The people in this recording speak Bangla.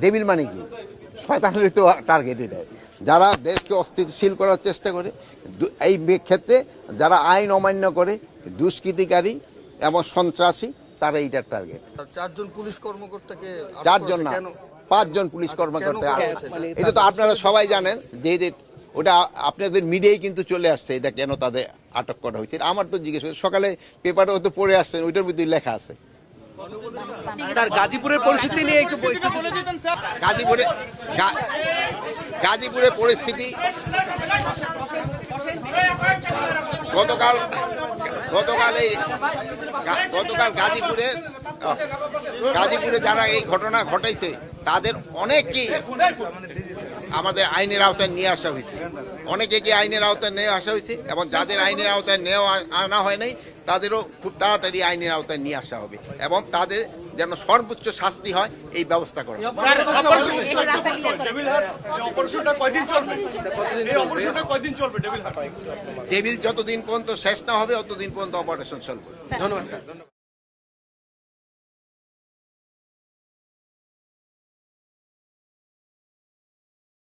ডেভিল মানে কি? শয়তানের তো টার্গেট এটা। যারা দেশকে অস্থিতিশীল করার চেষ্টা করে, এই ক্ষেত্রে যারা আইন অমান্য করে, দুষ্কৃতিকারী এবং সন্ত্রাসী, তারা এইটার টার্গেট। 4 জন পুলিশ কর্মকর্তাকে 4 জন না, 5 জন পুলিশ কর্মকর্তা। এটা তো আপনারা সবাই জানেন যে ওটা আপনাদের মিডিয়ায় কিন্তু চলে আসছে, এটা কেন তাদের আটক করা হয়েছে। আমার তো জিজ্ঞেস করে সকালে পেপারও তো পড়ে আসছেন, ওইটার মধ্যে লেখা আছে। গাজীপুরের পরিস্থিতি নিয়ে একটু বলে দিতেন স্যার। গাজীপুরের পরিস্থিতি গতকাল গাজীপুরে যারা এই ঘটনা ঘটাইছে তাদের অনেকেই আমাদের আইনের আওতায় নিয়ে আসা হয়েছে, অনেকে আইনের আওতায় নিয়ে আসা হয়েছে, এবং যাদের আইনের আওতায় আনা হয় নাই তাদেরও খুব তাড়াতাড়ি আইনের আওতায় নিয়ে আসা হবে, এবং তাদের যেন সর্বোচ্চ শাস্তি হয় এই ব্যবস্থা করা। টেবিল যতদিন পর্যন্ত শেষ না হবে ততদিন পর্যন্ত অপারেশন চলবে। ধন্যবাদ।